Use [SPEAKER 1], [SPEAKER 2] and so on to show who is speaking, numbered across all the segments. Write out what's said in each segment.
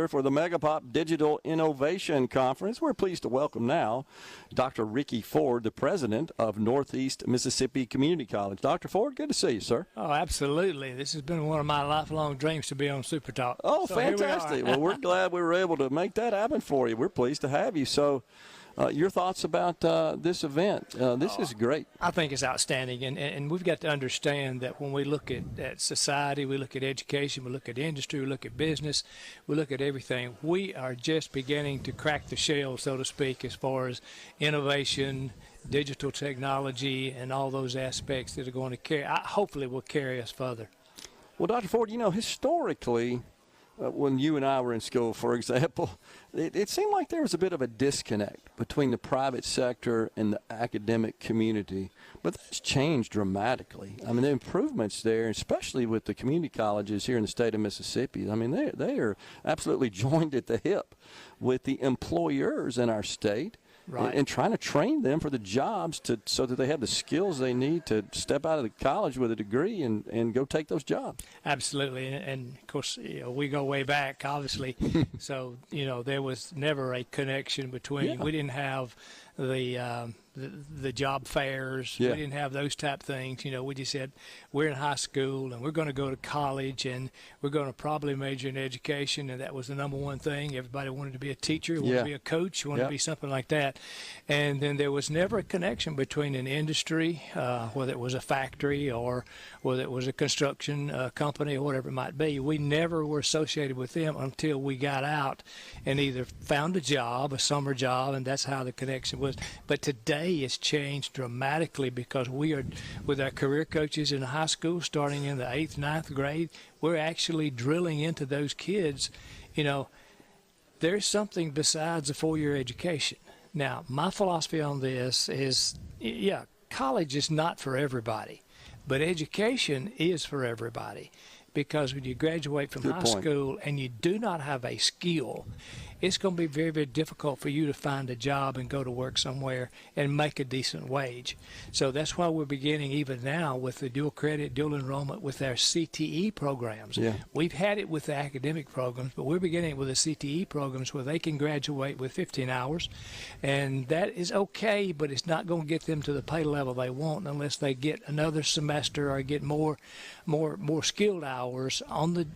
[SPEAKER 1] for the Megapop Digital Innovation Conference. We're pleased to welcome now Dr. Ricky Ford, the president of Northeast Mississippi Community College. Dr. Ford, good to see you, sir.
[SPEAKER 2] Oh, absolutely. This has been one of my lifelong dreams to be on SuperTalk.
[SPEAKER 1] Oh, so fantastic. Well, we're glad we were able to make that happen for you. We're pleased to have you. So, your thoughts about this event? This is great.
[SPEAKER 2] I think it's outstanding, and we've got to understand that when we look at society, we look at education, we look at industry, we look at business, we look at everything. We are just beginning to crack the shell, so to speak, as far as innovation, digital technology, and all those aspects that are going to carry, hopefully will carry us further.
[SPEAKER 1] Well, Dr. Ford, historically, when you and I were in school, for example, it seemed like there was a bit of a disconnect between the private sector and the academic community. But that's changed dramatically. I mean, the improvements there, especially with the community colleges here in the state of Mississippi, I mean, they are absolutely joined at the hip with the employers in our state. Right. And trying to train them for the jobs so that they have the skills they need to step out of the college with a degree and go take those jobs.
[SPEAKER 2] Absolutely. And of course, we go way back, obviously. So, there was never a connection between, we didn't have the job fairs. We didn't have those type things. We just said we're in high school and we're going to go to college and we're going to probably major in education, and that was the number one thing. Everybody wanted to be a teacher, wanted to be a coach, wanted to be something like that. And then there was never a connection between an industry, whether it was a factory or whether it was a construction company or whatever it might be. We never were associated with them until we got out and either found a job, a summer job, and that's how the connection was. But today it's changed dramatically because we are, with our career coaches in high school, starting in the 8th, 9th grade, we're actually drilling into those kids. There's something besides a 4-year education. Now, my philosophy on this is, college is not for everybody, but education is for everybody. Because when you graduate from high school and you do not have a skill, it's going to be very, very difficult for you to find a job and go to work somewhere and make a decent wage. So that's why we're beginning even now with the dual credit, dual enrollment with our CTE programs. Yeah. We've had it with the academic programs, but we're beginning with the CTE programs where they can graduate with 15 hours. And that is okay, but it's not going to get them to the pay level they want unless they get another semester or get more skilled hours on the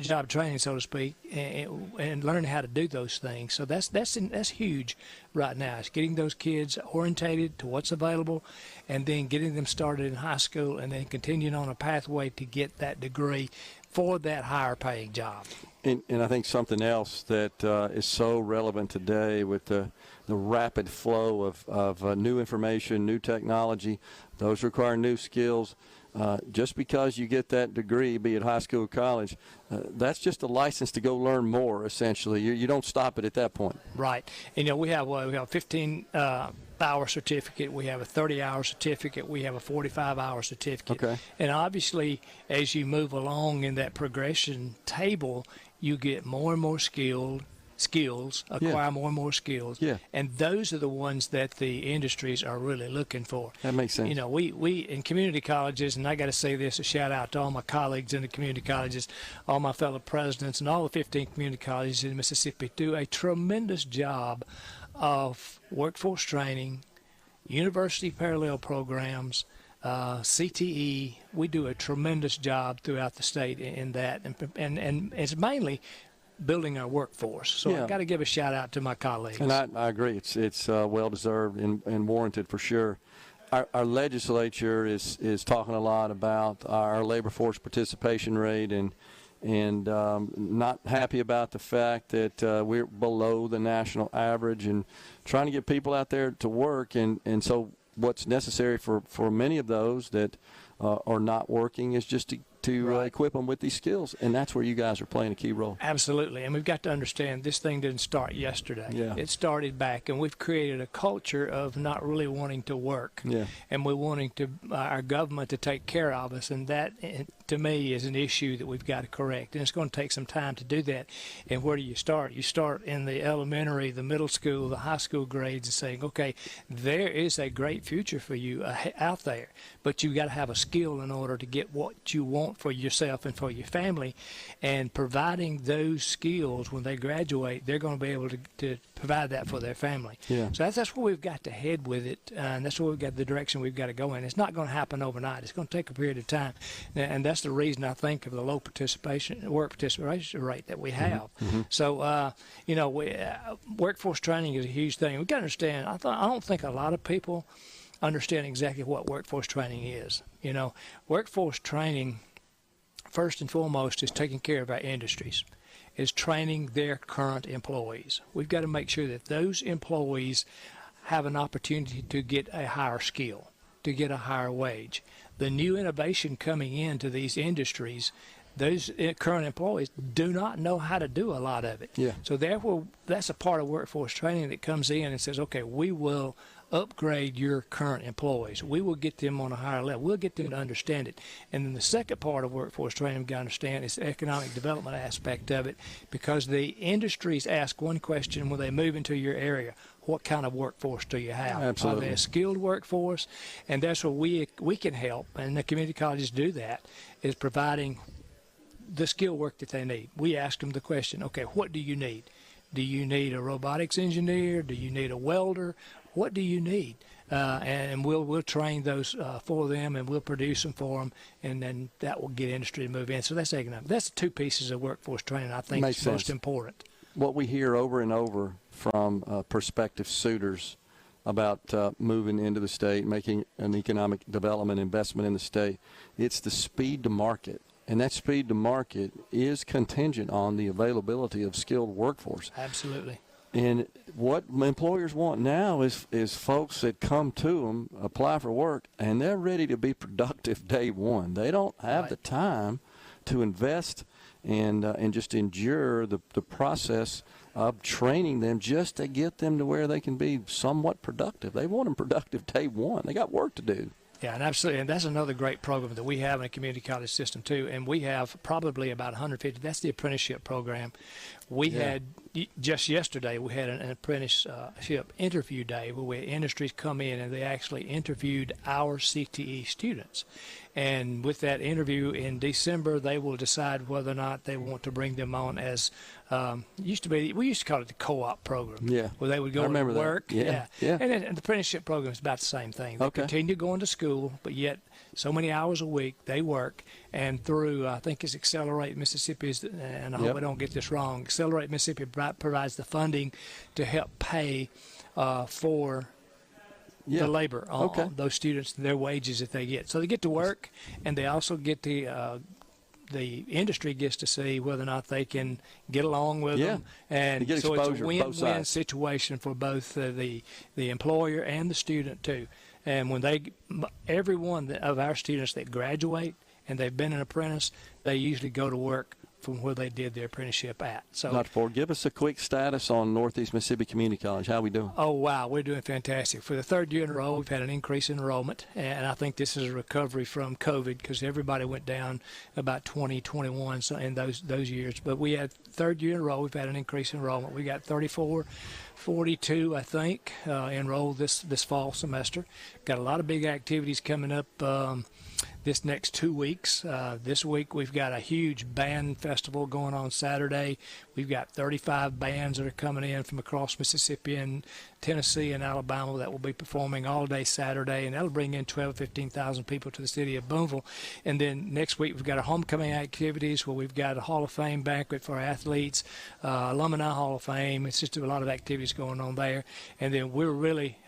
[SPEAKER 2] job training, so to speak, and learn how to do those things. So that's huge right now. It's getting those kids orientated to what's available, and then getting them started in high school, and then continuing on a pathway to get that degree for that higher paying job.
[SPEAKER 1] And I think something else that is so relevant today with the rapid flow of new information, new technology, those require new skills. Just because you get that degree, be it high school or college, that's just a license to go learn more, essentially. You don't stop it at that point.
[SPEAKER 2] Right. And, we have a 15-hour certificate. We have a 30-hour certificate. We have a 45-hour certificate. Okay. And obviously, as you move along in that progression table, you get more and more skills, acquire more and more skills. Yeah. And those are the ones that the industries are really looking for.
[SPEAKER 1] That makes sense.
[SPEAKER 2] We in community colleges, and I got to say this, a shout out to all my colleagues in the community colleges, all my fellow presidents, and all the 15 community colleges in Mississippi do a tremendous job of workforce training, university parallel programs, CTE. We do a tremendous job throughout the state in that, and it's mainly building our workforce. So I've got to give a shout out to my colleagues.
[SPEAKER 1] And I agree. It's well deserved and warranted for sure. Our legislature is talking a lot about our labor force participation rate and not happy about the fact that we're below the national average and trying to get people out there to work. And so what's necessary for many of those that are not working is just to equip them with these skills, and that's where you guys are playing a key role.
[SPEAKER 2] Absolutely, and we've got to understand this thing didn't start yesterday. Yeah. It started back, and we've created a culture of not really wanting to work, and we're wanting our government to take care of us, and that to me, is an issue that we've got to correct, and it's going to take some time to do that. And where do you start? You start in the elementary, the middle school, the high school grades, and saying, okay, there is a great future for you out there, but you got to have a skill in order to get what you want for yourself and for your family. And providing those skills when they graduate, they're going to be able to provide that for their family.
[SPEAKER 1] Yeah.
[SPEAKER 2] So that's where we've got to head with it, and that's where we've got the direction we've got to go in. It's not going to happen overnight. It's going to take a period of time, and that's the reason I think of the low work participation rate that we have.
[SPEAKER 1] Mm-hmm.
[SPEAKER 2] So, workforce training is a huge thing. We've got to understand, I don't think a lot of people understand exactly what workforce training is. Workforce training, first and foremost, is taking care of our industries, is training their current employees. We've got to make sure that those employees have an opportunity to get a higher skill, to get a higher wage. The new innovation coming into these industries, those current employees do not know how to do a lot of it.
[SPEAKER 1] Yeah.
[SPEAKER 2] So therefore, that's a part of workforce training that comes in and says, okay, we will upgrade your current employees. We will get them on a higher level. We'll get them to understand it. And then the second part of workforce training we've got to understand is the economic development aspect of it, because the industries ask one question when they move into your area: what kind of workforce do you have?
[SPEAKER 1] Absolutely.
[SPEAKER 2] Are they a skilled workforce? And that's where we can help, and the community colleges do that, is providing the skill work that they need. We ask them the question, okay, what do you need? Do you need a robotics engineer? Do you need a welder? What do you need? And we'll train those for them, and we'll produce them for them, and then that will get industry to move in. So that's economic. That's the two pieces of workforce training I think is most important.
[SPEAKER 1] What we hear over and over from prospective suitors about moving into the state, making an economic development investment in the state, it's the speed to market. And that speed to market is contingent on the availability of skilled workforce.
[SPEAKER 2] Absolutely.
[SPEAKER 1] And what employers want now is folks that come to them, apply for work, and they're ready to be productive day one. They don't have the time to invest and just endure the process of training them just to get them to where they can be somewhat productive. They want them productive day one. They got work to do.
[SPEAKER 2] Yeah, and absolutely, and that's another great program that we have in a community college system too. And we have probably about 150. That's the apprenticeship program. We had just yesterday. We had an apprenticeship interview day where industries come in and they actually interviewed our CTE students. And with that interview in December, they will decide whether or not they want to bring them on as we used to call it the co-op program.
[SPEAKER 1] Yeah,
[SPEAKER 2] where they would go to work.
[SPEAKER 1] Yeah.
[SPEAKER 2] And the apprenticeship program is about the same thing. They continue going to school, but yet so many hours a week they work. And through I think it's Accelerate Mississippi's, and I hope I don't get this wrong. Accelerate Mississippi provides the funding to help pay for the labor on those students, their wages that they get. So they get to work, and they also get the industry gets to see whether or not they can get along with them. And so it's a win-win situation for both the employer and the student too. And when every one of our students that graduate and they've been an apprentice, they usually go to work from where they did their apprenticeship at. So,
[SPEAKER 1] Dr. Ford, give us a quick status on Northeast Mississippi Community College. How are we doing?
[SPEAKER 2] Oh, wow, we're doing fantastic. For the third year in a row, we've had an increase in enrollment, and I think this is a recovery from COVID because everybody went down about 2021 in those years. But we had third year in a row, we've had an increase in enrollment. We got 42, I think, enrolled this fall semester. Got a lot of big activities coming up this next 2 weeks. This week we've got a huge band festival going on Saturday. We've got 35 bands that are coming in from across Mississippi and Tennessee and Alabama that will be performing all day Saturday, and that'll bring in 12,000 to 15,000 people to the city of Booneville. And then next week we've got our homecoming activities where we've got a Hall of Fame banquet for our athletes, Alumni Hall of Fame. It's just a lot of activities going on there. And then we're really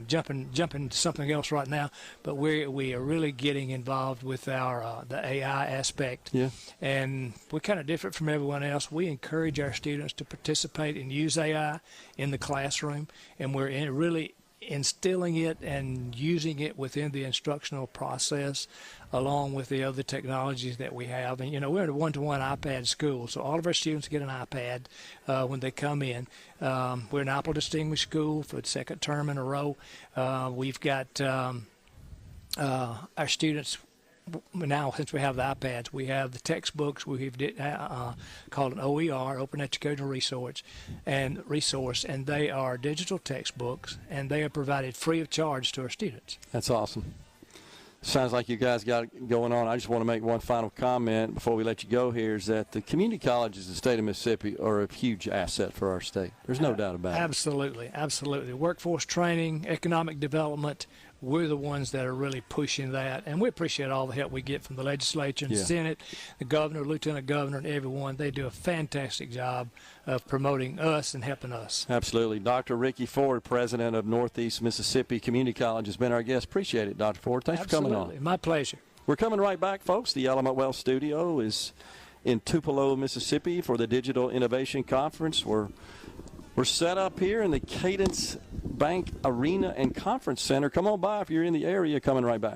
[SPEAKER 2] jumping to something else right now, but we are really getting involved with our the AI aspect.
[SPEAKER 1] Yeah.
[SPEAKER 2] And we're kind of different from everyone else. We encourage our students to participate and use AI in the classroom, and we're really instilling it and using it within the instructional process along with the other technologies that we have. And, we're in a one-to-one iPad school, so all of our students get an iPad when they come in. We're an Apple Distinguished School for the second term in a row. We've got our students now, since we have the iPads, we have the textbooks we've called an OER, Open Educational Resource, and they are digital textbooks, and they are provided free of charge to our students.
[SPEAKER 1] That's awesome. Sounds like you guys got it going on. I just want to make one final comment before we let you go here, is that the community colleges in the state of Mississippi are a huge asset for our state. There's no doubt about it.
[SPEAKER 2] Absolutely, absolutely. Workforce training, economic development, we're the ones that are really pushing that, and we appreciate all the help we get from the legislature and the Senate, the governor, lieutenant governor, and everyone. They do a fantastic job of promoting us and helping us.
[SPEAKER 1] Absolutely. Dr. Ricky Ford, president of Northeast Mississippi Community College, has been our guest. Appreciate it, Dr. Ford. Thanks for coming on.
[SPEAKER 2] My pleasure.
[SPEAKER 1] We're coming right back, folks. The Element Wealth Studio is in Tupelo, Mississippi for the Digital Innovation Conference. We're set up here in the Cadence Bank Arena and Conference Center. Come on by if you're in the area. Coming right back.